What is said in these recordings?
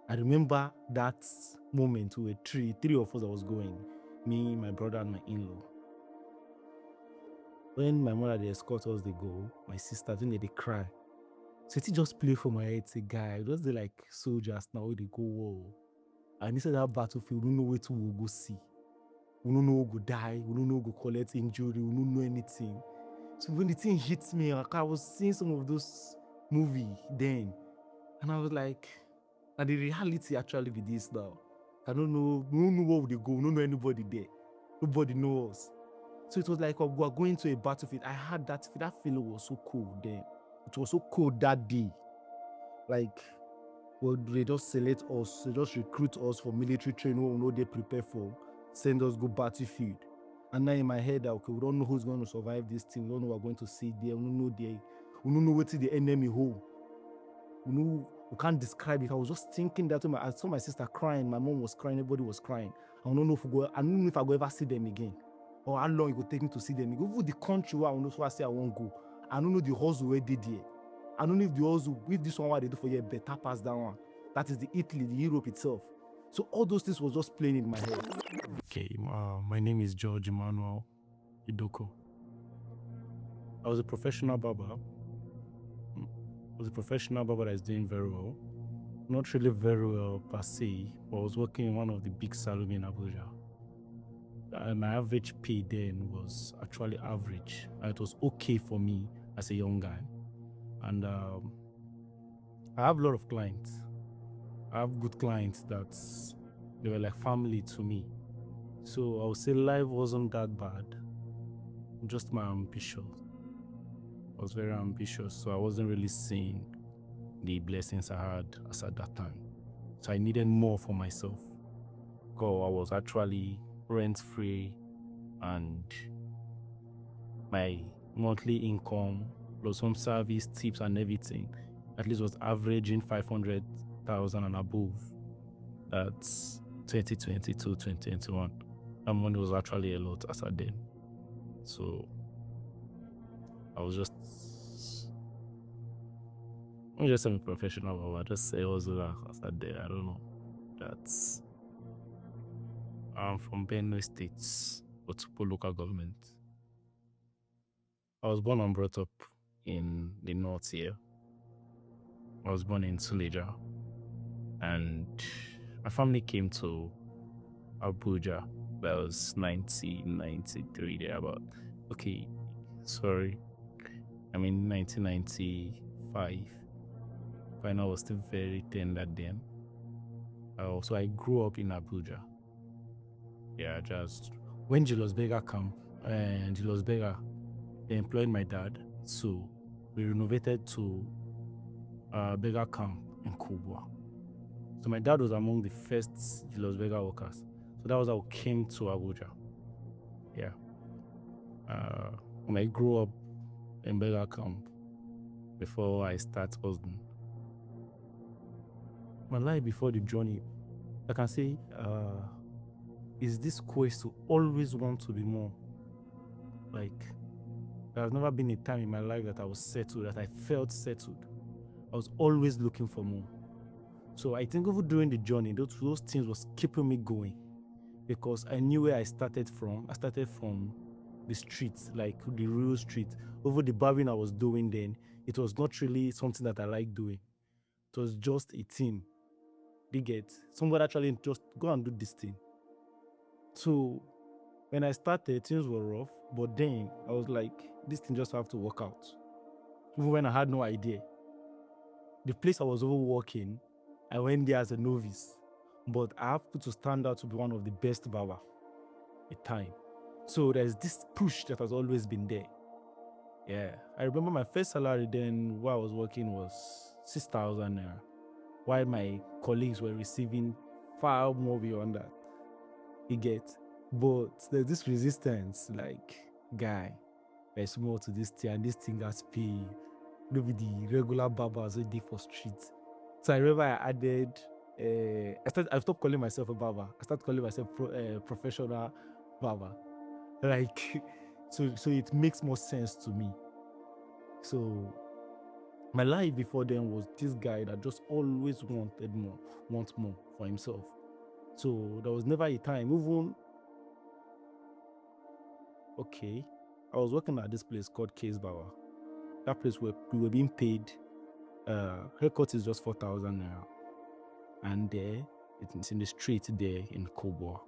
I remember that moment. We were three of us that was going. Me, my brother, and my in-law. When my mother they escort us, they go. My sister, then they cry. So it just play for my head. Say, guy, just they like soldiers now. They go war. And inside that battlefield, we don't know where to go see. We don't know who go die. We don't know who go collect injury. We don't know anything. So when the thing hits me, like I was seeing some of those movies then, and I was like, and the reality actually be this now. I don't know. We don't know where they go. We don't know anybody there. Nobody knows us. So it was like we were going to a battlefield. I had that feeling was so cold then. It was so cold that day. Like, well, they just select us, they just recruit us for military training we know they prepare for, send us go battlefield. And now in my head, okay, we don't know who's going to survive this thing. We don't know we're going to see there. We don't know what the enemy hold. We can't describe it. I was just thinking that I saw my sister crying, my mom was crying, everybody was crying. I don't know if I go ever see them again, or how long it will take me to see them again. Even the country where I know, so I say I won't go. I don't know the hustle where they did. I don't know if the hustle with this one what they do for you better pass that one. That is the Italy, the Europe itself. So all those things was just playing in my head. Okay, my name is George Emmanuel Idoko. I was a professional barber. I was a professional barber that is doing very well. Not really very well per se, but I was working in one of the big saloons in Abuja. My average pay then was actually average. It was okay for me as a young guy. And I have a lot of clients. I have good clients that they were like family to me. So I would say life wasn't that bad. Just my ambition. I was very ambitious, so I wasn't really seeing the blessings I had as at that time. So I needed more for myself. Because I was actually rent-free and my monthly income plus some service tips and everything at least was averaging 500,000 and above. That's 2022, 2021. That money was actually a lot as at then. So I was just I'm just a professional, but I just say also as at there. I don't know. I'm from Benue State, Otupo local government. I was born and brought up in the north here. I was born in Suleja, and my family came to Abuja. That was 1993 there about. Okay, sorry. I mean 1995. When I was still very tender then. So I grew up in Abuja. Yeah, just when Julius Berger came, and Julius Berger, they employed my dad, so we renovated to Berger camp in Kubwa. So my dad was among the first Julius Berger workers. So that was how I came to Abuja. Yeah. When I grew up in Berger camp before I start hustling. My life before the journey, I can say, is this quest to always want to be more. Like, there has never been a time in my life that I was settled, that I felt settled. I was always looking for more. So I think even during the journey, those things was keeping me going because I knew where I started from. I started from the streets, like the real street. Over the barbing I was doing then, it was not really something that I liked doing. It was just a thing. They get somebody actually just go and do this thing. So when I started, things were rough, but then I was like, this thing just have to work out. Even when I had no idea. The place I was over working, I went there as a novice, but I have to stand out to be one of the best barber at time. So there's this push that has always been there. Yeah, I remember my first salary then while I was working was 6,000 naira, while my colleagues were receiving far more beyond that. You get, but there's this resistance, like, guy, there's more to this thing, and this thing has paid. Maybe the regular barbers we did for streets. So I remember I added. I stopped calling myself a barber. I started calling myself professional barber. Like, so it makes more sense to me. So My life before then was this guy that just always wanted more, wants more for himself. So there was never a time, even okay, I was working at this place called Case Bauer. That place where we were being paid. Haircut is just 4,000 naira, and there it's in the street there in Kobo.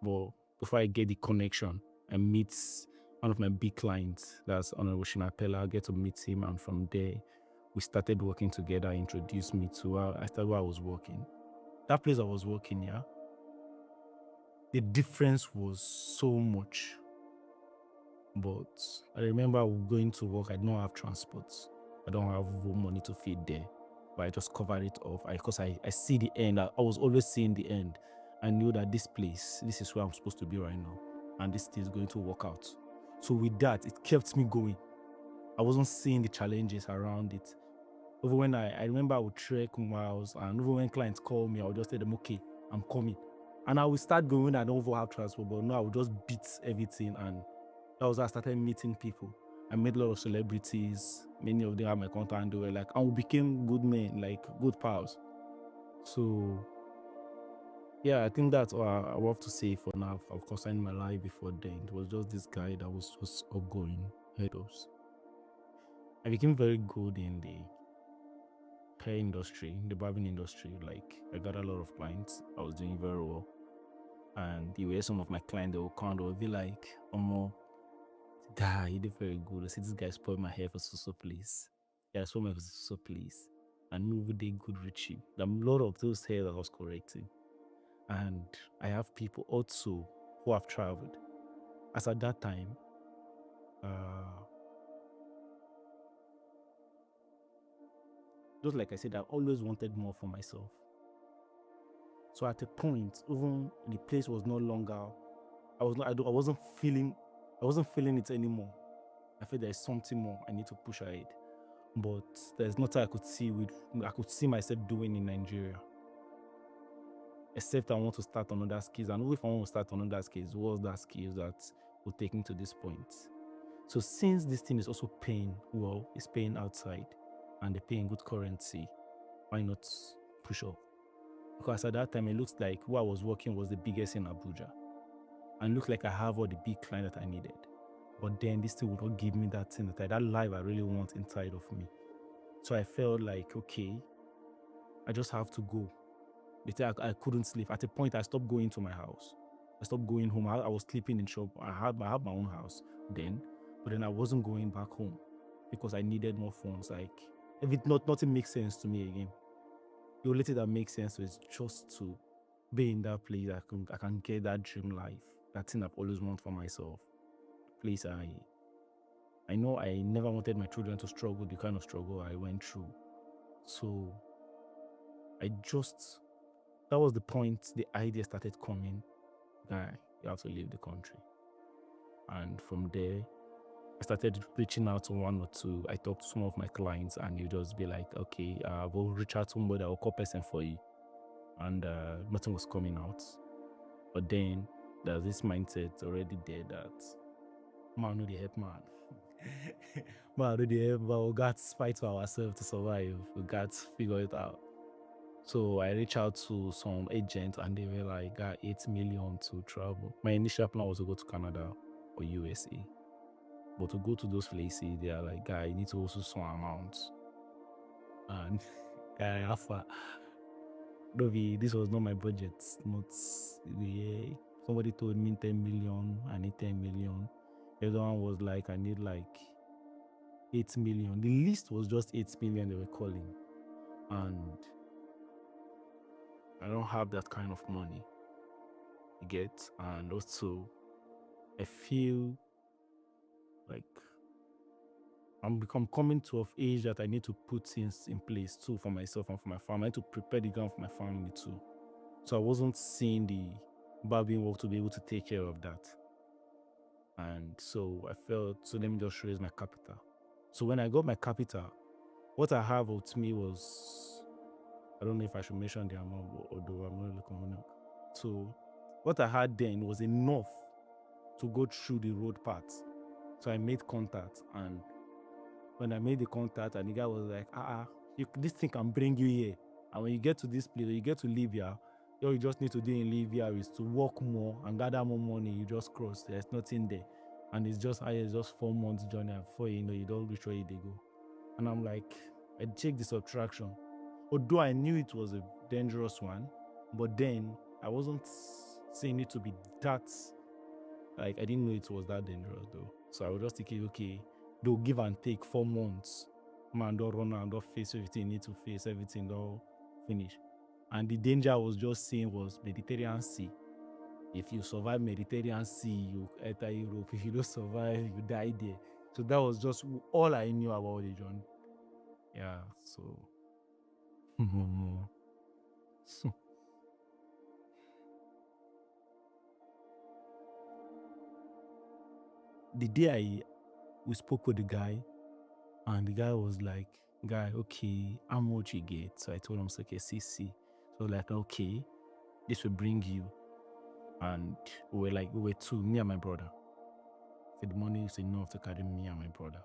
But before I get the connection, I meet one of my big clients, that's Honorable Shinapela. I get to meet him, and from there, we started working together. He introduced me to I started where I was working. That place I was working, yeah, the difference was so much. But I remember going to work, I don't have transport. I don't have money to feed there. But I just covered it off because I see the end. I was always seeing the end. I knew that this is where I'm supposed to be right now. And this thing is going to work out. So with that, it kept me going. I wasn't seeing the challenges around it. Even when I remember I would trek miles, and even when clients call me, I would just tell them, okay, I'm coming. And I would start going when I don't even have transport, but no, I would just beat everything. And that was how I started meeting people. I met a lot of celebrities. Many of them had my contact, and they were like, and we became good men, like good pals. So yeah, I think that's all I have to say for now. Of course, in my life before then, it was just this guy that was just outgoing, head ups. I became very good in the hair industry, the barbing industry. Like I got a lot of clients. I was doing very well. And you were some of my clients, they will come, they will be like, guy, you did very good. I see this guy spoiled my hair for so please. Yeah, spoiled my hair for so please. And we did good reaching. A lot of those hair that I was correcting. And I have people also who have traveled. As at that time, just like I said, I always wanted more for myself. So at a point, even the place was no longer, I wasn't feeling it anymore. I felt there's something more I need to push ahead. But there's nothing I could see myself doing in Nigeria. Except I want to start another skills. And if I want to start another skills, what's that skills that will take me to this point? So since this thing is also paying well, it's paying outside and they pay in good currency, why not push up? Because at that time it looks like where I was working was the biggest in Abuja. And it looked like I have all the big client that I needed. But then this thing would not give me that thing that life I really want inside of me. So I felt like, okay, I just have to go. I couldn't sleep. At a point, I stopped going to my house. I stopped going home. I was sleeping in shop. I had my own house then, but then I wasn't going back home because I needed more funds. Like, nothing makes sense to me again. The only thing that makes sense is just to be in that place. I can get that dream life, that thing I've always wanted for myself. Place I know I never wanted my children to struggle the kind of struggle I went through. So that was the point the idea started coming. Guy, you have to leave the country. And from there, I started reaching out to one or two. I talked to some of my clients, and you just be like, okay, we'll reach out to somebody, I'll call person for you. And nothing was coming out. But then there's this mindset already there that man, no, the help man. Man, no, the help, but we got to fight for ourselves to survive. We got to figure it out. So I reached out to some agents, and they were like, got 8 million to travel. My initial plan was to go to Canada or USA. But to go to those places, they are like, guy, you need to also some amounts. And guy, alpha. This was not my budget. Not somebody told me 10 million, I need 10 million. The other one was like, I need like 8 million. The list was just 8 million they were calling. And I don't have that kind of money. You get? And also, I feel like I'm coming to of age that I need to put things in place too for myself and for my family. I need to prepare the ground for my family too. So I wasn't seeing the barbing work to be able to take care of that. And so I felt, so let me just raise my capital. So when I got my capital, what I have with me was, I don't know if I should mention the amount, although I'm not looking. So what I had then was enough to go through the road path. So I made contact, and when I made the contact, and the guy was like, this thing can bring you here. And when you get to this place, when you get to Libya, all you just need to do in Libya is to work more and gather more money. You just cross. There's nothing there. And it's just 4 months journey, and before you know, you don't reach where they go. And I'm like, I checked the subtraction. Although I knew it was a dangerous one, but then I wasn't saying it to be that, like, I didn't know it was that dangerous though. So I was just thinking, okay, they'll give and take 4 months. Man, don't run out, don't face everything you need to face, everything, don't finish. And the danger I was just seeing was Mediterranean Sea. If you survive Mediterranean Sea, you enter Europe. If you don't survive, you die there. So that was just all I knew about the journey. Yeah, so. The day we spoke with the guy, and the guy was like, guy, okay, how much you get? So I told him, okay, CC. So like, okay, this will bring you. And we were two, me and my brother. So the money is enough to carry me and my brother.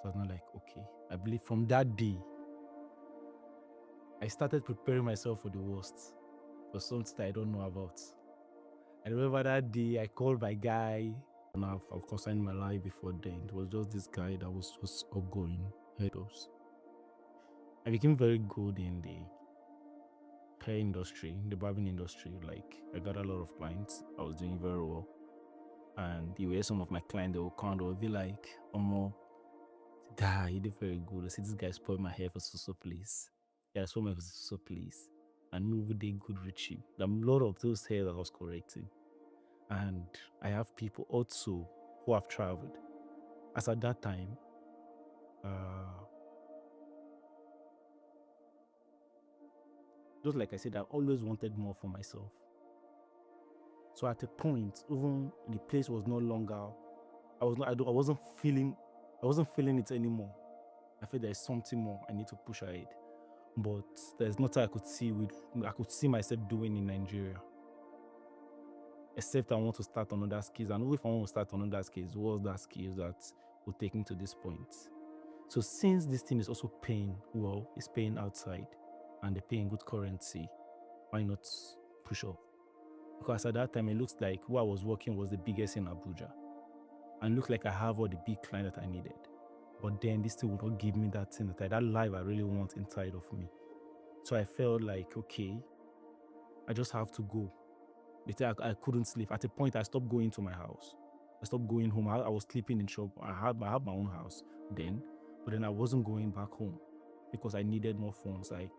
So I was not like, okay. I believe from that day, I started preparing myself for the worst, for something I don't know about. I remember that day I called my guy, and I've consigned my life before then. It was just this guy that was just outgoing, head us. I became very good in the hair industry, the barbing industry. Like, I got a lot of clients. I was doing very well. And you hear some of my clients, they will come, they will be like, guy, you did very good. I see this guy spoiled my hair for so place. Yeah, I spoiled my hair for so place. And we did good reaching. There are a lot of those hair that I was correcting. And I have people also who have traveled. As at that time, just like I said, I always wanted more for myself. So at a point, even the place was no longer, I wasn't feeling it anymore. I felt there's something more I need to push ahead. But there's nothing I could see myself doing in Nigeria. Except I want to start on other skills. And if I want to start on other skills, what's that skills that will take me to this point? So since this thing is also paying well, it's paying outside, and they're paying good currency, why not push up? Because at that time, it looks like who I was working was the biggest in Abuja. And it looked like I have all the big clients that I needed. But then this thing would not give me that thing, that life I really want inside of me. So I felt like, okay, I just have to go. I couldn't sleep. At a point, I stopped going to my house. I stopped going home. I was sleeping in shop. I had my own house then, but then I wasn't going back home because I needed more funds. Like,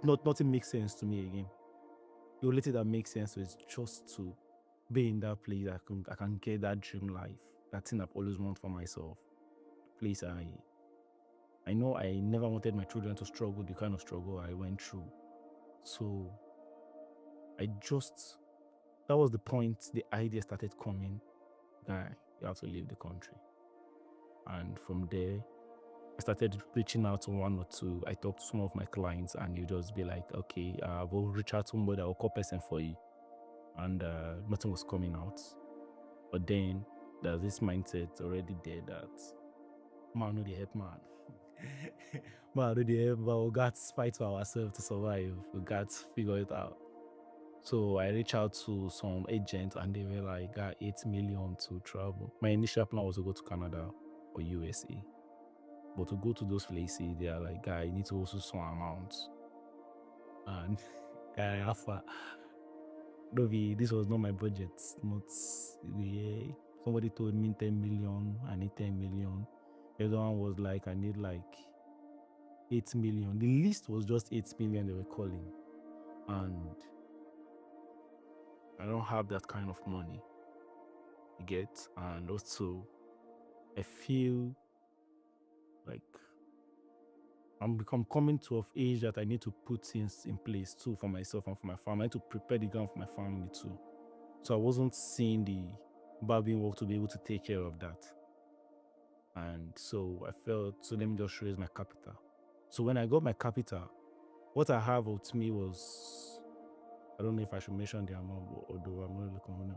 nothing makes sense to me again. The only thing that makes sense is just to be in that place. I can get that dream life, that thing I've always wanted for myself. Place I know I never wanted my children to struggle the kind of struggle I went through. So that was the point the idea started coming. Guy, you have to leave the country. And from there, I started reaching out to one or two. I talked to some of my clients, and you just be like, okay, we'll reach out to somebody that will call person for you. And nothing was coming out. But then there's this mindset already there that man, no, they help man. Man, no, they help, but we got to fight for ourselves to survive. We got to figure it out. So I reached out to some agents, and they were like, got 8 million to travel. My initial plan was to go to Canada or USA. But to go to those places, they are like, guy, you need to also some amounts. And guy, Alpha, this was not my budget. Somebody told me 10 million, I need 10 million. The other one was like, I need like 8 million. The list was just 8 million they were calling. And I don't have that kind of money. You get? And also, I feel like I'm coming to an age that I need to put things in place too for myself and for my family. I need to prepare the ground for my family too. So I wasn't seeing the barbing work to be able to take care of that. And so I felt, so let me just raise my capital. So when I got my capital, what I have with me was, I don't know if I should mention the amount, although I'm not looking.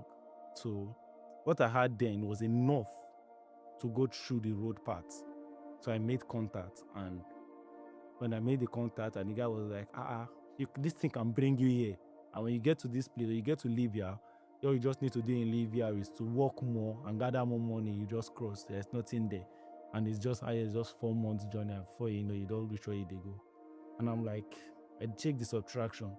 So what I had then was enough to go through the road path. So I made contact, and when I made the contact, and the guy was like, this thing can bring you here. And when you get to this place, when you get to Libya, all you just need to do in Libya is to work more and gather more money. You just cross. There's nothing there. And it's just 4 months journey, and before you know, you don't reach where they go. And I'm like, I checked the subtraction.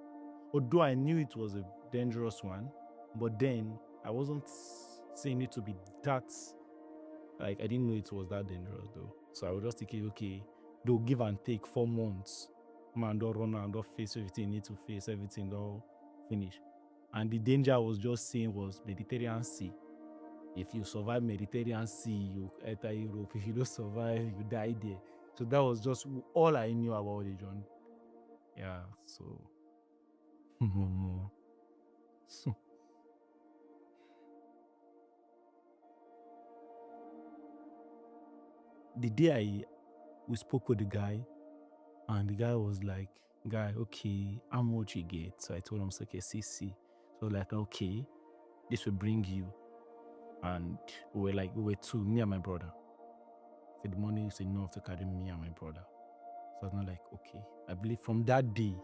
Although I knew it was a dangerous one, but then I wasn't saying it to be that, like, I didn't know it was that dangerous though. So I was just thinking, okay, they'll give and take 4 months. Man, don't run out, don't face everything you need to face, everything, don't finish. And the danger I was just saying was Mediterranean Sea. If you survive Mediterranean Sea, you enter Europe. If you don't survive, you die there. So that was just all I knew about the journey. Yeah, so. The day we spoke with the guy, and the guy was like, guy, okay, how much you get? So I told him, it's okay, CC. So like, okay, this will bring you. And we were two, me and my brother. So the money is enough to carry me and my brother. So I was not like, okay. I believe from that day,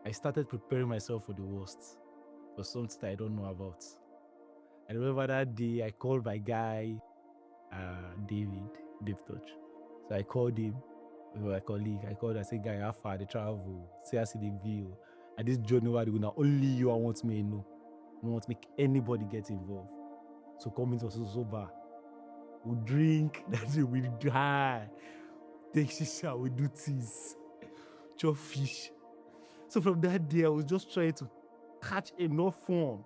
I started preparing myself for the worst, for something that I don't know about. I remember that day I called my guy, Dave Touch. So I called him, my colleague. I called, I said, guy, how far the travel? Say I see the view. And this journey where now only you I want me to know. I don't want to make anybody get involved. So come into sober. We drink, that's it, we die. Take shisha, we do teas. Chop fish. So from that day, I was just trying to catch enough fun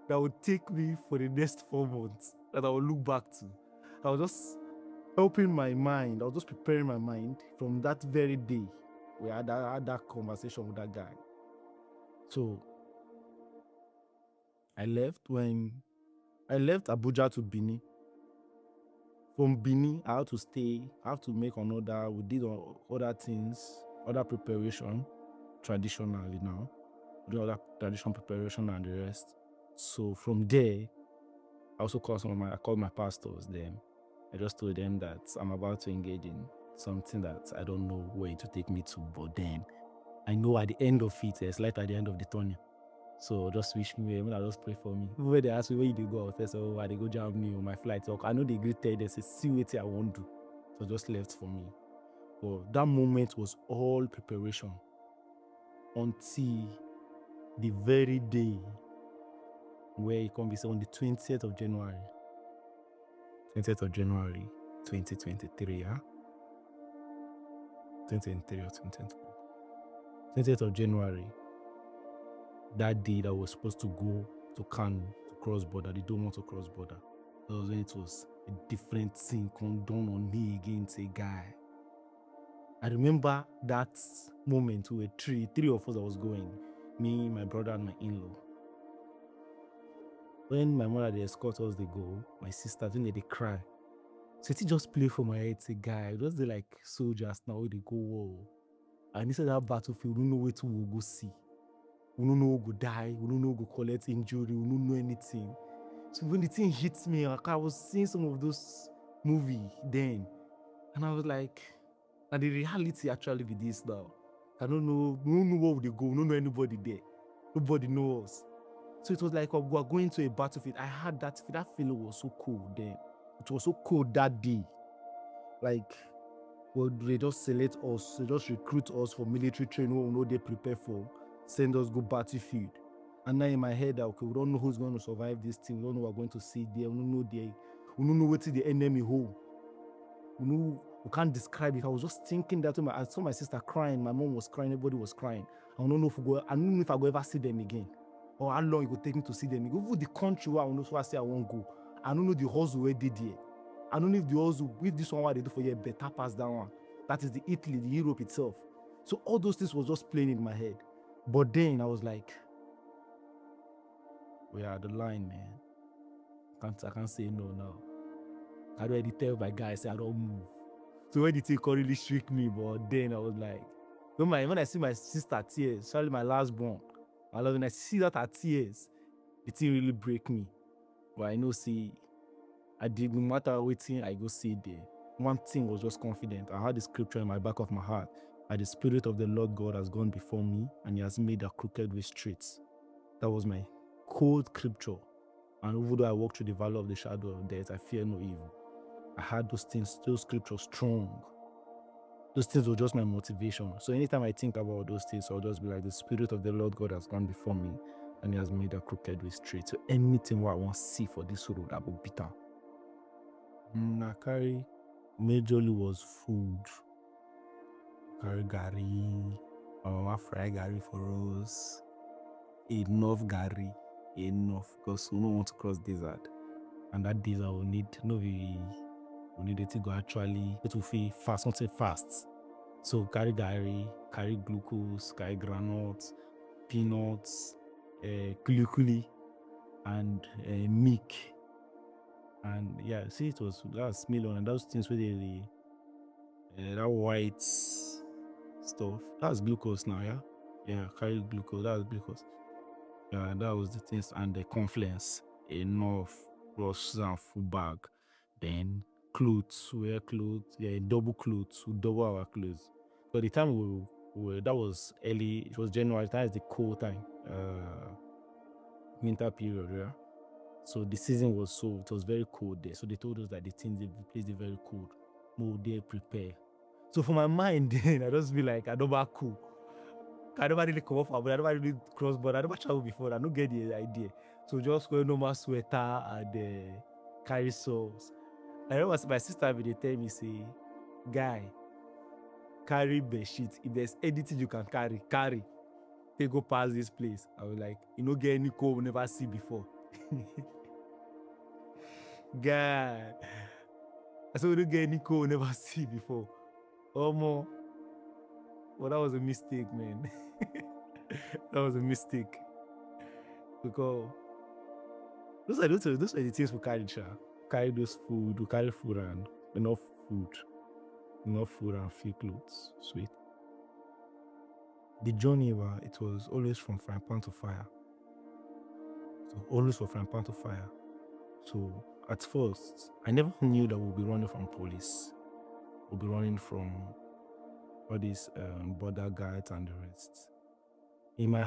that would take me for the next 4 months that I will look back to. I was just helping my mind. I was just preparing my mind from that very day we had that conversation with that guy. So I left Abuja to Benin. From Benin, I had to stay. I have to make another. We did other things, other preparation, traditionally now. We do other traditional preparation and the rest. So from there, I also called I called my pastors then. I just told them that I'm about to engage in something that I don't know where it will take me to, but then I know at the end of it, there's light at the end of the tunnel. So just wish me well, just pray for me. When they ask me where you go, I say, oh, I go Germany on my flight. So I know they greeted, they say, see what I want to do. So just left for me. But that moment was all preparation until the very day where it can be on the 20th of January. 20th of January, 2023, yeah? 2023 or 2024. 20th of January, that day that was supposed to go to Kano to cross border, they don't want to cross border. That was when it was a different thing come down on me against a guy. I remember that moment we were three of us that was going, me, my brother, and my in-law. When my mother, they escort us, they go, my sister, then they cry. So it just play for my head, say, guy, just they like soldiers now, they go war. And inside that battlefield, we don't know where to go see. We don't know who go die. We don't know who go collect injury. We don't know anything. So when the thing hits me, like I was seeing some of those movies then, and I was like, and the reality actually be this now. I don't know. We don't know where they go. We don't know anybody there. Nobody knows us. So it was like we were going to a battlefield. I had that feeling was so cold then. It was so cold that day. Like, well, they just select us, they just recruit us for military training what we know they prepare for, send us go battlefield. And now in my head, okay, we don't know who's going to survive this thing. We don't know what we're going to see there. We don't know what the enemy hold. We can't describe it. I was just thinking that I saw my sister crying, my mom was crying, everybody was crying. I don't know if I go ever see them again, or how long it will take me to see them again. Even the country where I know, so I say I won't go. I don't know the hustle where they did. I don't know if the hustle, if this one what they do for you better pass that one. That is the Italy, the Europe itself. So all those things was just playing in my head. But then I was like, we are the line, man. I can't say no now. I already tell my guy, say I don't move. So when the thing really shriek me, but then I was like, when I see my sister tears, especially my last born, when I see that her tears, the thing really break me. But I know, see, I did no matter what thing I go see there, one thing was just confident. I had the scripture in my back of my heart. And the Spirit of the Lord God has gone before me, and He has made a crooked way straight. That was my cold scripture. And even though I walk through the valley of the shadow of death, I fear no evil. I had those things, those scriptures strong. Those things were just my motivation. So anytime I think about those things, I'll just be like, the Spirit of the Lord God has gone before me, and He has made a crooked way straight. So anything what I want to see for this road, I will beat am. I carry majorly was food. Carry gari. My mama fry gari for us. Enough gari. Enough. Because we don't want to cross desert. And that desert will need it to go actually, it will feel fast, something fast. So carry gari, carry glucose, carry granules, peanuts, kulikuli, and milk. And yeah, see, that was million, and those things where that white stuff. That's glucose now, yeah? Yeah, carry glucose, that was glucose. Yeah, that was the things, and the confluence, enough, plus and full bag. Then clothes, wear clothes, yeah, double clothes, we double our clothes. But the time that was early, it was January, that is the cold time, winter period, yeah. So the season it was very cold there. So they told us that the place is very cold. More there prepare. So for my mind, then I just be like, I don't back cool. I never really come off, but I never really cross border. I never travel before. I don't get the idea. So just wear normal sweater and carry socks. I remember my sister they tell me, say, guy, carry bed sheet. If there's anything you can carry. They go past this place. I was like, you know, get any cold we never see before. God. I said, we don't get any cold we never see before. More. Well, that was a mistake, man. That was a mistake. Because those are the things we carry, carry those food, we carry food and enough food and few clothes, sweet. The journey, it was always from frying pan to fire. So always from frying pan to fire. So at first, I never knew that we'll be running from police. We'll be running from all these border guards and the rest. In my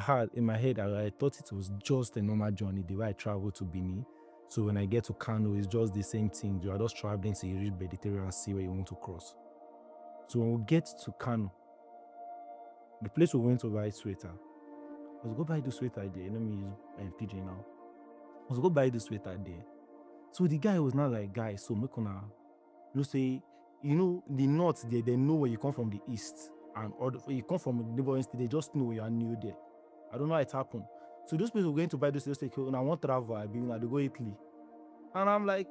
head, I thought it was just a normal journey, the way I travel to Benin. So when I get to Kano, it's just the same thing. You are just traveling to reach Mediterranean Sea where you want to cross. So when we get to Kano, the place we went to buy sweater, let's go buy the sweater there. Let me use PJ now. Let's go buy the sweater there. So the guy was not like, guy, so make una, you say, you know, the north there, they know where you come from the east. And you come from the neighboring state, they just know you are new there. I don't know how it happened. So those people going to buy those things, and I want travel, I be they go Italy. And I'm like,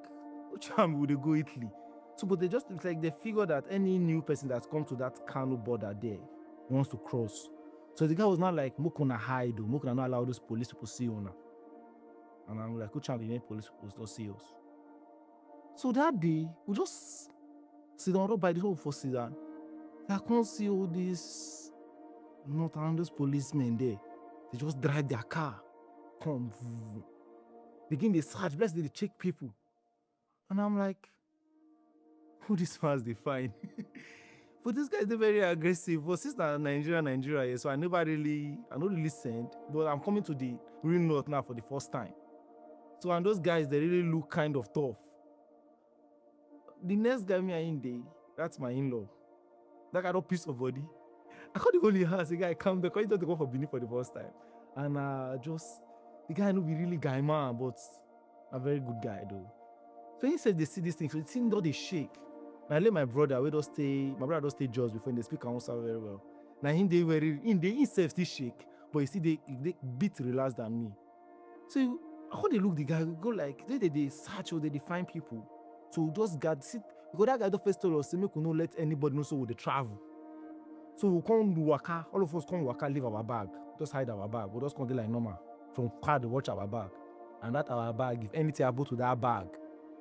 which one would they go Italy? So, but it's like they figure that any new person that's come to that Kano border there wants to cross. So the guy was not like, Mokona hide, or Mokona not allow those police people see you. And I'm like, which one the police people don't see us? So that day, we just sit down by the whole for sit down. I can't see all these not around those policemen there. They just drive their car, come, begin the search, bless they check people. And I'm like, who this fast they find? But this guys they're very aggressive. But since Nigeria, so I don't really send. But I'm coming to the real north now for the first time. So and those guys they really look kind of tough. The next guy me in there, that's my in-law. That guy don't piece of body. I called the only house, the guy come back, he just go for Benin for the first time. And the guy no be really guy man, but a very good guy though. So he said they see this thing, so it seemed all they shake. Now I let my brother just stay just before they speak Hausa very well. Now they himself still shake, but you see they bit relaxed than me. So how they look the guy, go like they search or they find people. So just guard sit because that guy don't first told us say make we not let anybody know so we travel. So we come waka, all of us come waka, leave our bag, just hide our bag. We just come like normal from car to watch our bag. And that our bag, if anything happen to that bag,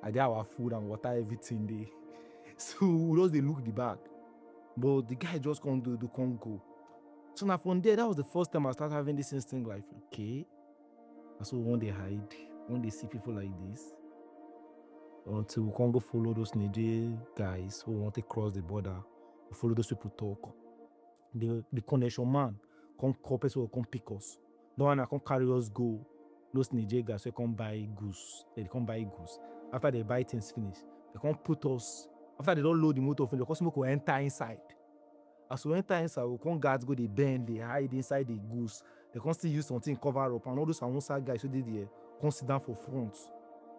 I get our food and water, everything there. So we just they look the bag. But the guy just can't go. So now from there, that was the first time I started having this instinct like, okay. And so when they hide, when they see people like this, until we can't go follow those Niger guys who want to cross the border. We follow those people talk. The connection man come corporate will come pick us. The one that come carry us go. Those Niger guys will come buy goose. They come buy goose. After they buy things finish, they come put us. After they don't load the motor finish, the customer will enter inside. As we enter inside, we come guards go, they bend, they hide inside the goose. They can't still use something cover up. And all those Amusa guys who did there come sit down for front.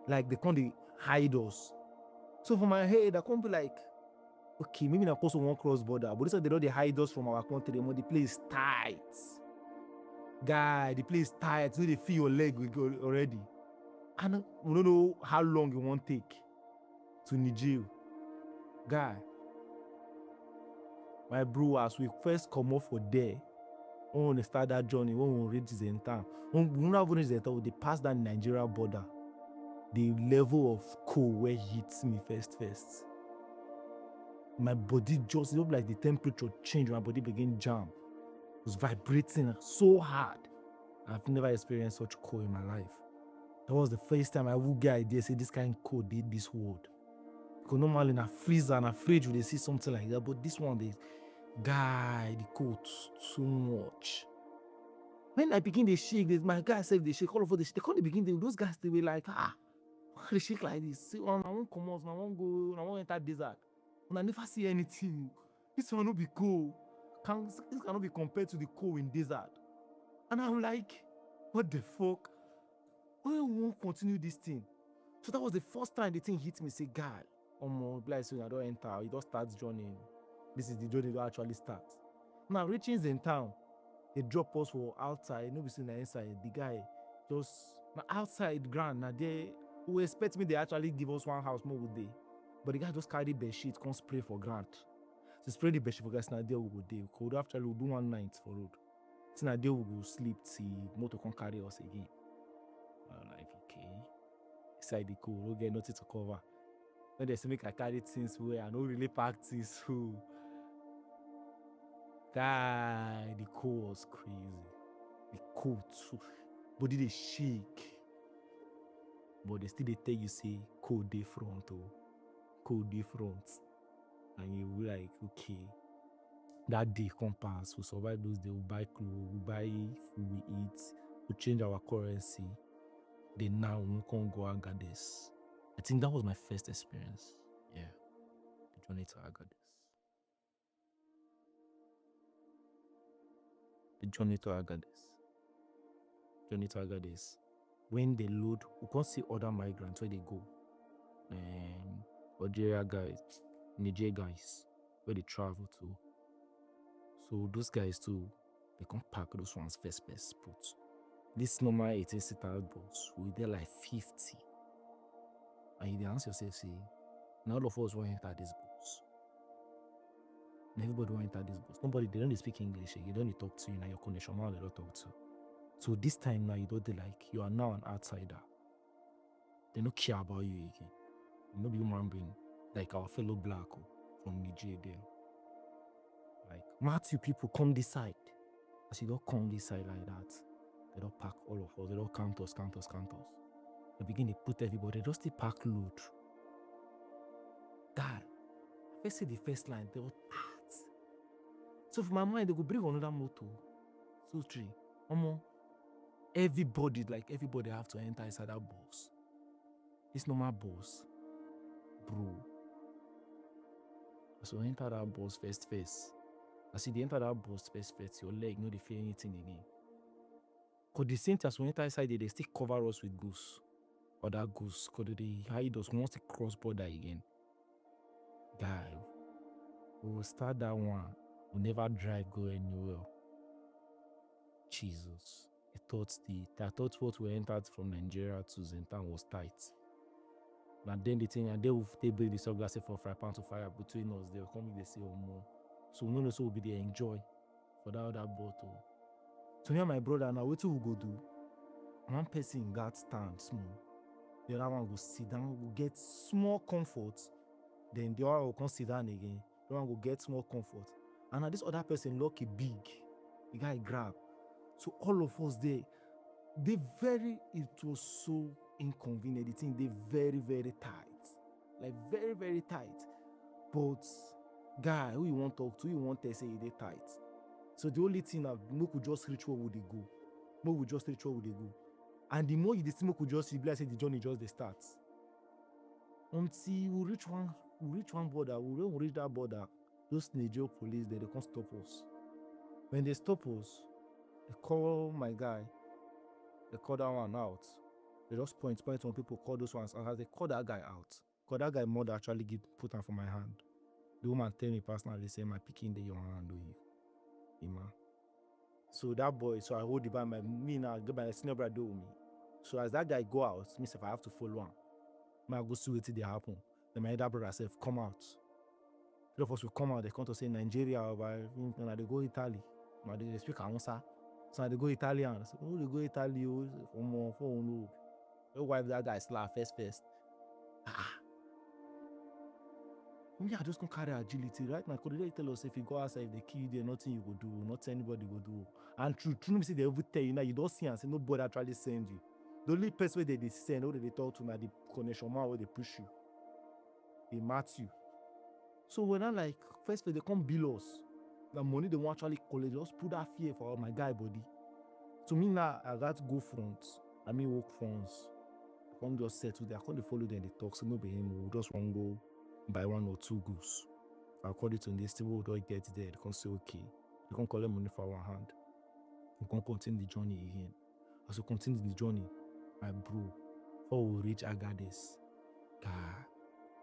Like they can't hide us. So for my head, I can't be like, okay, maybe not also one cross border, but this one they don't hide us from our country. The place tight. Guy, the place tight. So they feel your leg already. And we don't know how long it won't take to Niger. Guy, my bro, as we first come off for there, when we start that journey, when we reach Zentan, when we not even reach Zentan, they pass that Nigeria border. The level of cold where hits me first. My body just, it looked like the temperature changed. My body began jam. It was vibrating so hard. I've never experienced such cold in my life. That was the first time I would get idea say this kind of cold did this world. Because normally in a freezer and a fridge they see something like that, but this one, the cold too much. When I begin to shake, my guys said they shake all over the shake. They can't begin. Those guys they were like, why they shake like this? See, I won't come out. I won't go. I won't enter desert. And I never see anything. This one will be cold. This cannot be compared to the cold in desert. And I'm like, what the fuck? Why won't continue this thing? So that was the first time the thing hit me. Say, God, bless you. I don't enter. It just starts journeying. This is the journey that actually starts. Now reaching Zentown, they drop us for outside. Nobody seen the inside. The guy just outside ground. Now they who expect me they actually give us one house more with day. But the guy just carry bed sheet, come spray for grant. So spray the bed sheet for guys. Now there we go day. Cold after we'll do one night for road. So now there we go sleep till motor can carry us again. I'm like, okay. Inside the cold, we'll get nothing to cover. When they say make I carry things where I don't really pack things who. Guy, the cold was crazy. The cold too. Body they shake. But they still they tell you say cold day front or cold day front. And you will like, okay. That day come pass, we survive those days, we buy clothes, we buy food, we eat, we change our currency. Then now we can't go Agadez. I think that was my first experience. Yeah. The journey to Agadez. The journey to Agadez. When they load, we can't see other migrants where they go. Algeria guys, Niger guys, where they travel to. So those guys too, they can't pack those ones first put. This normal 18-seater bus, we there like 50. And you answer yourself, say, now all of us want to enter this bus. And everybody want to enter this bus. Nobody, they don't speak English. They don't talk to you. Now your connection man, they don't talk to. So this time now, you don't like, you are now an outsider. They don't care about you again. You know, be human being, like our fellow black from Niger there. Like, Matthew people come this side. As you don't come this side like that, they don't pack all of us. They don't count us. They begin to put everybody. They just still pack load. God, first see the first line, they were packed. So for my mind, they go bring another motor. So three. Everybody have to enter inside that bus. This normal bus, bro. So enter that bus first. As you enter that bus first, your leg no dey feel anything again. Cause the same time as we enter inside they still cover us with goose. Or that goose, cause they hide us once they cross border again. Guy, we will start that one. We'll never drive go anywhere. Jesus. I thought what we entered from Nigeria to Zentan was tight. And then they will build the sunglasses for £5 to fire between us. They will come in, they say more. So we know so will be the enjoy for that other bottle. So me and my brother now, what we go do? One person in that stand small. The other one will sit down, will get small comfort. Then the other will come sit down again. The other one will get small comfort. And now this other person lucky big. The guy grab. So all of us there, it was so inconvenient. The thing, they very, very tight. like very, very tight. But guy, who you want to talk to, you want to say they tight. So the only thing that no could just reach where would they go. No would just reach where would they go. And the more you see, could just see, like say the journey just the starts. Until we reach one border, when we reach that border, those Nigeria police they can't stop us. When they stop us, they call my guy, they call that one out. They just point on people, call those ones, and as they call that guy out, because that guy mother actually put on for my hand. The woman tell me personally, say my picking the your hand, man. So that boy, so I hold the by my senior brother with me. So as that guy go out, me if I have to follow him. I go see what they happen. Then my elder brother said, come out. Three of us will come out, they come to say Nigeria, and they go Italy. And they speak Hausa. So they go Italian. I say, oh, they go Italy, no. Why that guy slap first. Me, I just can't carry agility, right? My colleague tell us if you go outside, if they kill you there, nothing you go do, not anybody go do. And true, say they ever tell you now, you don't see and say nobody actually send you. The only person where they send, or they talk to now, the connection man where they push you, they match you. So when I like first they come bill us, the money they want actually collect, just put that fear for my guy body. To me now, I got to go front. I mean work fronts. I can't just settle there. I can't follow them. They talk. So maybe him will just want to go buy 1 or 2 goose. According to this, still don't get there. They can say okay. They can collect money for our hand. We can continue the journey again. As we continue the journey, my bro, before we reach Agadez,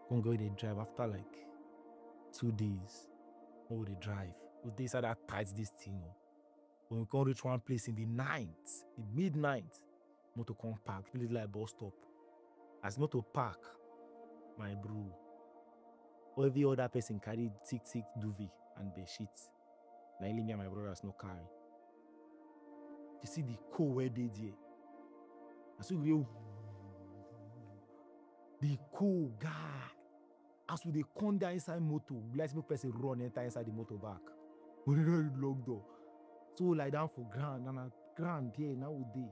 can go they drive after like 2 days. How they drive? Those days are that tight this thing. When we can reach one place in the night, the midnight, motor come park, feel it like bus stop. As motor park, my bro, every other person carry thick duvet and bed sheets. Now only me and my brothers no carry. You see the cold where they there. As we go, the cold guy. As we they come down inside motor, let's make person run enter inside the motor back. We don't lock door. So lie down for ground and ground there now they.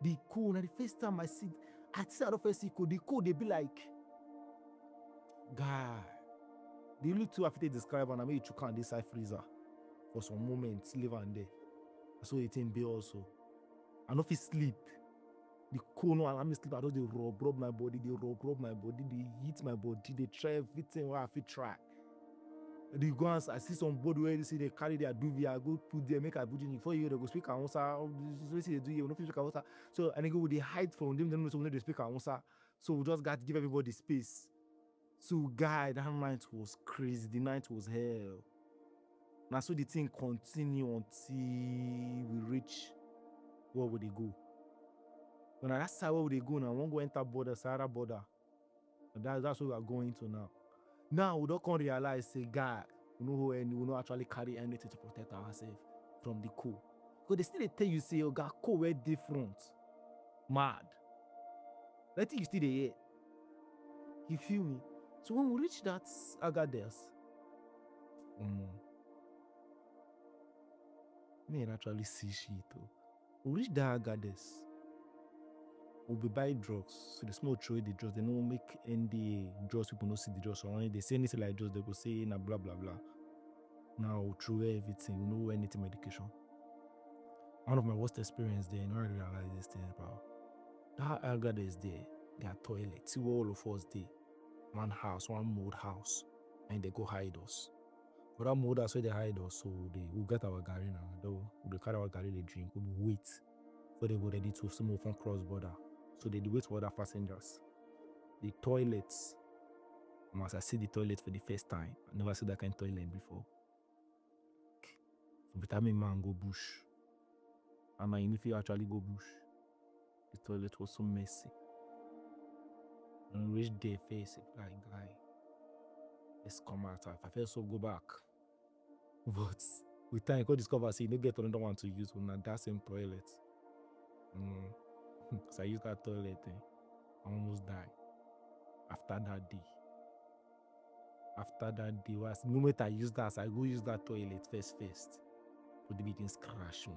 The cold, and the first time I see the first see cold, the cold they be like, guy. The only two I fit describe and I made you can this side freezer for some moments, live and there. So it ain't be also. I don't feel sleep. The cold no allow me sleep. I don't they rub my body, they hit my body, they try everything where I feel try. They go and I see somebody where they see they carry their duvet, I go put there, make a bougie before you they go speak Hausa. This they do you no speak Hausa. So and they go they hide from them, they know so they speak Hausa. So we just got to give everybody space. So guy, that night was crazy. The night was hell. Now so the thing continue until we reach where would they go. When I ask where would they go now, I won't go enter border, Sahara border. That's what we are going to now. Now we don't come realize say guy, we know actually carry anything to protect ourselves from the cold. Because they still they tell you say oh God, cold we're different. Mad. I think you still there. You feel me? So when we reach that Agadez, me ain't actually see shit though. We reach that Agadez, we'll be buying drugs. So the small throw the drugs, they don't make NDA drugs, people don't see the drugs. So when they say anything like drugs, they will say na blah blah blah. Now we'll throw everything, we know anything medication. One of my worst experience there, I never realize this thing about. That Agadez there, their toilet, see all of us there. One mold house, and they go hide us. But that mold house where they hide us, so we'll get our gari now. They carry our gari, they drink, we'll wait for they go ready to move from cross border. So they wait for other passengers. The toilets, as I see the toilet for the first time, I never seen that kind of toilet before. So by the time man go bush, and if you actually go bush, the toilet was so messy. And we reach there face it like guy. Let's come out. If I feel so go back. But with time, I could discover see you get another one to use on that same toilet. So I use that toilet. I almost died. After that day, was the moment I use that, I go use that toilet first. But the begins crash me.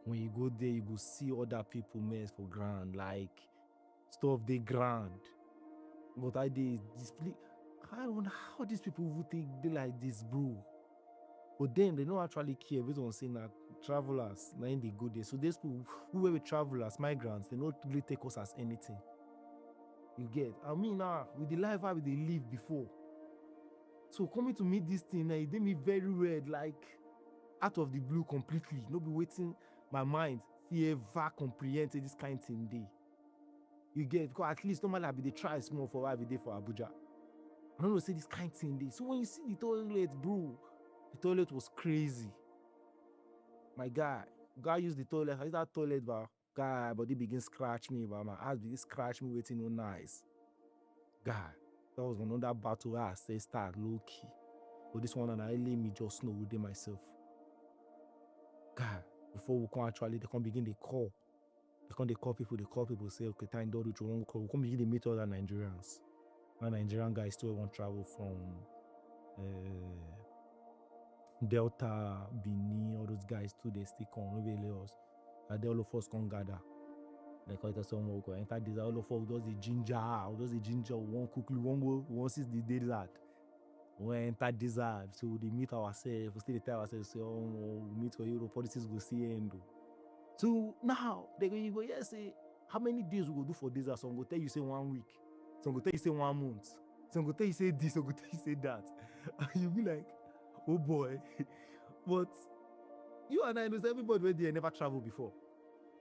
When you go there, you go see other people mess for ground, like stuff they ground. But I did display. I wonder how these people would think they like this, bro. But then they don't actually care. Based on saying that travelers, now in the good days. So these people who were with travelers, migrants, they don't really take us as anything. You get? I mean, now with the life I they live before. So coming to meet this thing, it made me very weird, like out of the blue completely. No be waiting my mind fear ever comprehend this kind of thing day. You get? Because at least normally I be they try small for every day for Abuja. I don't know, say this kind of thing day. So when you see the toilet, bro, the toilet was crazy. My guy used the toilet. I use that toilet, but guy, body begin scratch me, but my ass begin scratch me waiting no nice. Guy, that was another battle I say start low key. But this one and I let me just know within myself. God, before we can actually they can begin the call. They call people say, okay, time don't do you call. We can begin to meet other Nigerians. And Nigerian guys still want to travel from Delta, Benin, all those guys too, they still come, nobody else. And they all of us can gather. Like I tell someone we enter this, all of us does the ginger, we won't quickly, we won't see the desert. We enter desert, so they meet ourselves, we still tell ourselves, say, oh, we meet for Europe, policies go see end. So now they go, yes, say how many days we go do for desert? Some go tell you say 1 week, some go tell you say 1 month, some go tell you say this, some go tell you say that. And you be like, oh boy. But you and I know everybody where they never traveled before.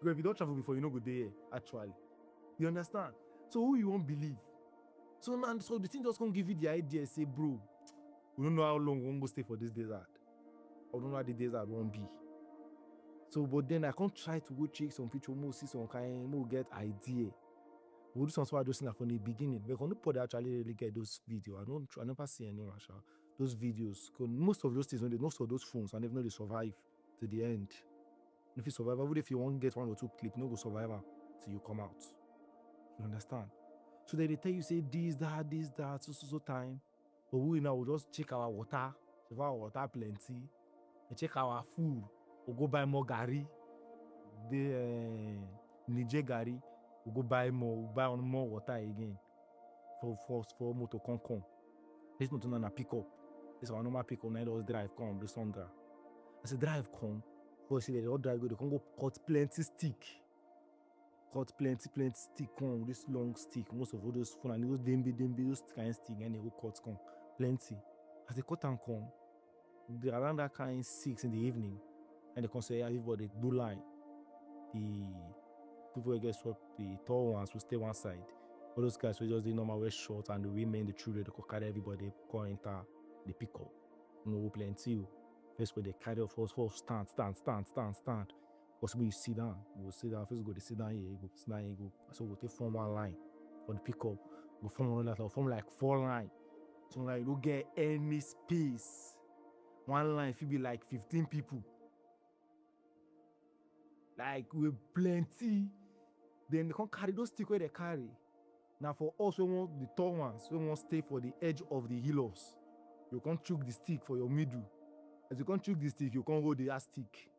Because if you don't travel before, you know go there actually. You understand? So who you won't believe? So now, so the thing just gonna give you the idea, say, bro, we don't know how long we won't go stay for this desert. I don't know how the desert won't be. So, but then I can't try to go check some picture, more see some kind, more get idea. We'll do something I just seen from the beginning. But nobody actually really get those videos. I never see any Russia. Those videos. Cause most of those things, most of those phones, I never know they survive to the end. If you survive, even if you won't get 1 or 2 clips, no go survive till you come out. You understand? So they tell you say this, that, so time. But we now will just check our water. If our water plenty, and check our food. We'll go buy more gari. The Niger gari. We'll go buy more. We'll buy more water again. For motor come. This motor na pick up. This one normal pick up. Now those drive come. The sun drive. I say drive come. But see they all drive go. They can go cut plenty stick. Cut plenty stick come. This long stick. Most of all those phone and those dembe those kind of stick and they go cut come plenty. As they cut and come, they around that kind 6 in the evening, and they can say everybody do line. The people who get swept, the tall ones will stay one side. All those guys will just do normal wear short, and the women, the children, they could carry everybody, go enter the pickup. You know, plenty. First where they carry off first stand. Possibly you sit down. You will sit down. First go to sit down here, you go sit down here, you go. So we'll take form 1 line for the pickup. We'll form another line, form like 4 lines. So like you don't get any space. 1 line, if it be like 15 people. Like with plenty. Then they can't carry those sticks where they carry. Now for us, we want the tall ones, we want to stay for the edge of the hills. You can't choke the stick for your middle. As you can't choke the stick, you can't hold the stick.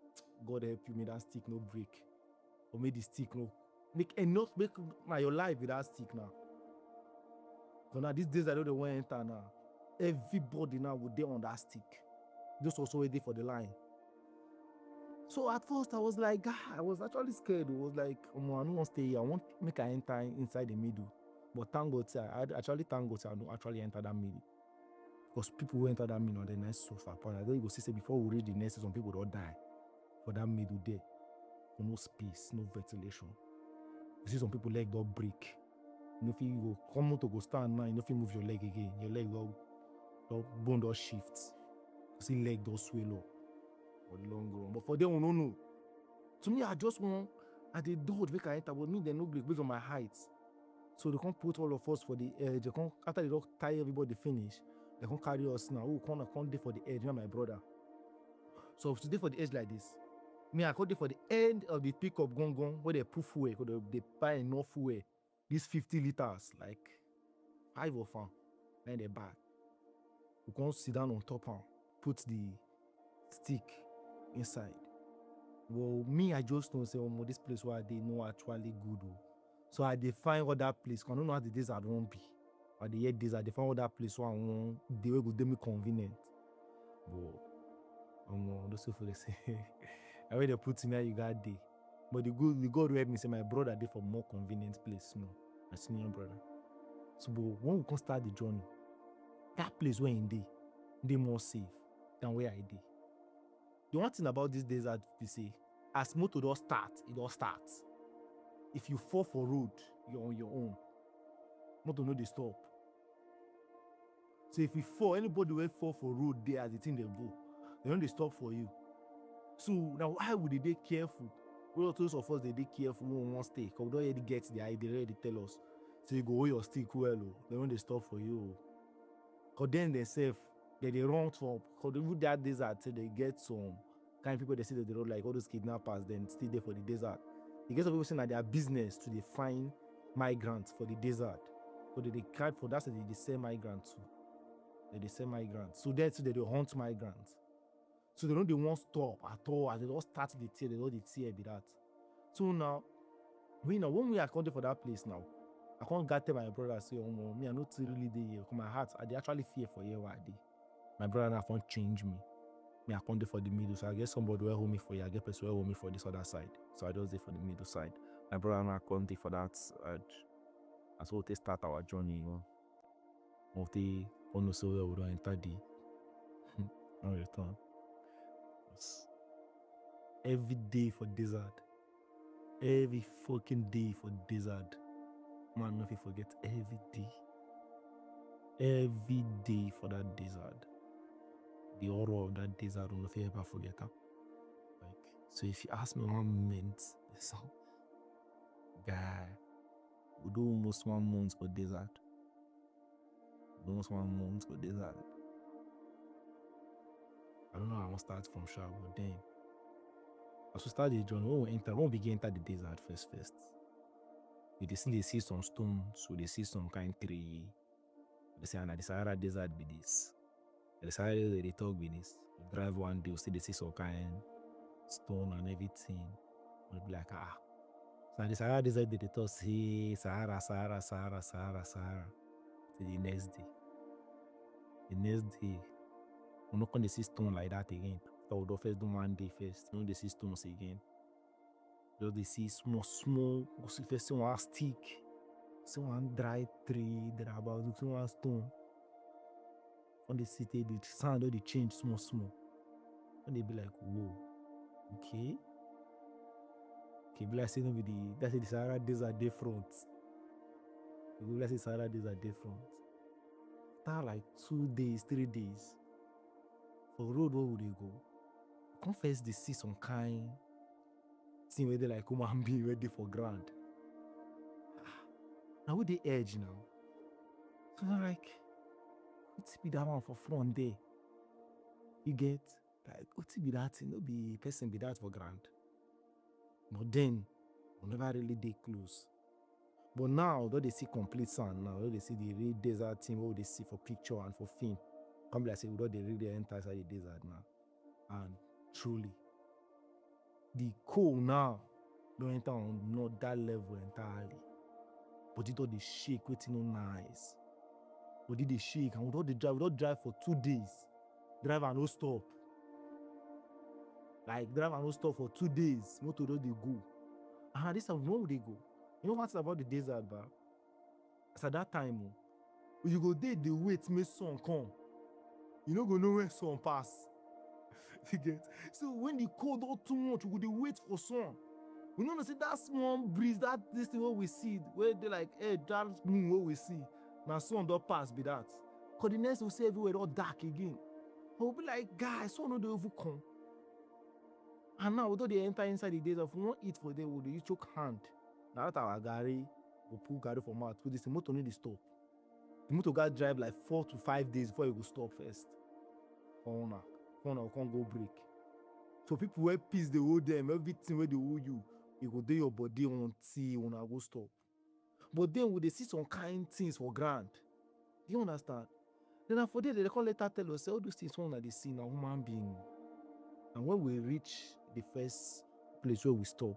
God help you, make that stick no break. Or make the stick no. Make enough, make now your life with that stick now. So now these days I don't want to enter now. Everybody now will there on that stick. Those also waiting for the line. So at first I was like, I was actually scared. It was like, I don't want to stay here. I want to make I enter inside the middle. But thank God, I actually thank God I don't actually enter that middle. Because people who enter that middle on the next sofa. I don't go see before we reach the next, some people don't die for that middle there. For no space, no ventilation. You see some people leg don't break. You know, if you go come out to go stand now, you know if you move your leg again, your leg don't bone don't shift. You see leg don't swell up for the long run. But for them, we don't know. To me, I just want at the door make I enter, but me they no break based on my height. So they can't put all of us for the edge. They can't, after they don't tie everybody finish, they can't carry us now. Oh, can't day for the edge, me and my brother. So if today for the edge like this, me I can't day for the end of the pickup gong where they put fuel, because they buy enough fuel. These 50 liters, like 5 of them, in the back. We can't sit down on top and put the stick inside. Well, me, I just don't say, oh, this place where they know actually good. So I define what that place, because I don't know how the days are won't be. Or the year desert, they found other place one they will go do me convenient. But those people they say I when they put in there you got day. But the God will help me say my brother did for more convenient place, my senior brother. So but when we can start the journey, that place where in they more safe than where I did. The one thing about this desert we say, as motor does start, it all starts. If you fall for road, you're on your own. Motor no they stop. So if you fall, anybody will fall for road there as the thing they go, they don't they stop for you. So now why would they careful? Well, those of us they careful when we want stay. Because we don't already get the idea, they already tell us. So you go hold your stick well, they don't they stop for you. Because then they say they run from, because even that desert till they get some kind of people they see that they road like all those kidnappers, then stay there for the desert. You get some people saying that their business to find migrants for the desert. Because they can't for that, so they sell migrants too. They sell migrants. So that's they hunt migrants. So they don't they won't stop at all. As they don't start the tear, they don't the tear be that. So now, when we are accounting for that place now, I can't get my brother say, oh me, I not really there here. My heart, I actually fear for you why I did. My brother now can't change me. Me I can't do for the middle. So I guess somebody will hold me for you. I get person will hold me for this other side. So I just there for the middle side. My brother now can't do for that side. And so they start our journey, Of the on so we don't enter the and return. Every day for desert. Every fucking day for desert. Man, if you forget every day. Every day for that desert. The horror of that desert, I don't know if you ever forget that. Like, so if you ask me 1 minute, so guy, we do almost 1 month for desert. Almost 1 month for desert. I don't know how I want to start from sharp, but then as we start the journey, when we begin enter the desert first. We see some stones, we see some kind of tree. They say, the Sahara desert be this. The Sahara desert they talk be this. We drive one day, we see they see some kind stone and everything. We'll be like, So the Sahara desert they talk say Sahara. Till the next day. We're not going to see stone like that again. So we'll first do 1 day first. We don't see stones again. Just they see small. We see first one stick. See one dry tree. There about one stone. On the city, the sound of the change small. And they be like, whoa, okay. Be like saying that's the Sahara desert different. Be like say Sahara desert different. After like 2 days, 3 days, for road where would they go? Confess they see some kind thing where they like human being ready for ground. Now with the edge now. So I'm like, what's be that one for front there? You get like what's be that thing? No be person be that for ground. But then we never really dey close. But now, though they see complete sand now, though they see the real desert thing, what they see for picture and for film, come like say, though they really enter inside the desert now. And truly, the cold now don't enter on not that level entirely. But it all they shake, waiting no nice. But it they shake, and we don't drive for 2 days. Drive and no stop. Like drive and no stop for 2 days. Motor don't they go. And this time, where would they go? You know what's about the desert, but as at that time, you go there, they wait, make sun come. You don't go know where sun pass. You get? So when the cold not too much, you go they wait for sun. We know see that small breeze, that this thing what we see, where they like, hey, that moon what we see. Now sun don't pass be that. Cause the next will see everywhere all dark again. We'll be like, guys, sun no they overcome. And now, although they enter inside the desert, if we won't eat for them, we'll use choke hand. Now that our Gary will pull Gary from out, because the motor need to stop. The motor got drive like 4 to 5 days before you go stop first. For now, can't go break. So people will peace they hold them, everything where they hold you go do your body until you go stop. But then when they see some kind things for grant, do you understand? Then for them, they can't later tell us, all those things one that they see now human being. And when we reach the first place where we stop,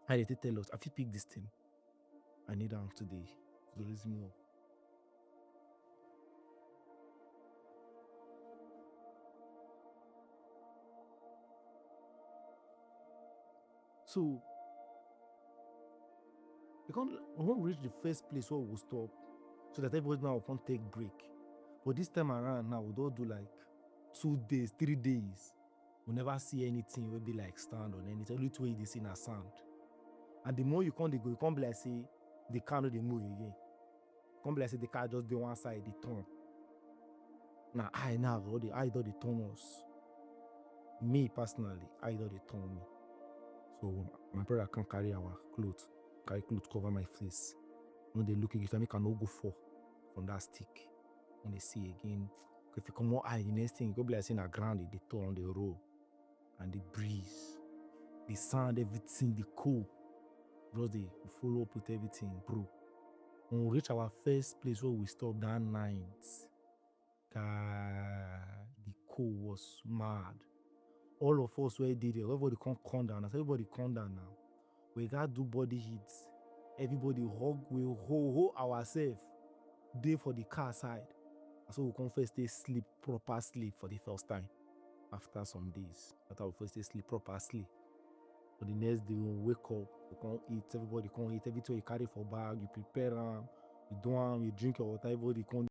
and they tell us, if you pick this thing, I need them today to raise me up. So we won't reach the first place where we'll stop so that everybody now will take break. But this time around now, we'll do like 2 days, 3 days. We'll never see anything will be like stand on anything. Only two this in a sound. And the more you can't go, you can't be like say the car no they move again. Can't be like say the car just do one side, they turn. Now I do the turn us. Me personally, I do the turn me. So my brother can't carry our clothes, cover my face. When they look if I make I no go fall from that stick. When they see again, if you come more high, the next thing you go be like saying a ground, they turn on the road. And the breeze, the sound, everything, the cool. Just they follow up with everything, bro. When we reach our first place where we stopped that night, the cold was mad. All of us where did it, everybody come down. As everybody come down now, we got do body hits. Everybody we hold ourselves. Day for the car side. So we come first sleep, proper sleep for the first time. After some days, after we first sleep, proper sleep. For the next day, we wake up, we can't eat, everybody can't eat, everything you carry for bag, you prepare them, you do them, you drink your water, everybody can't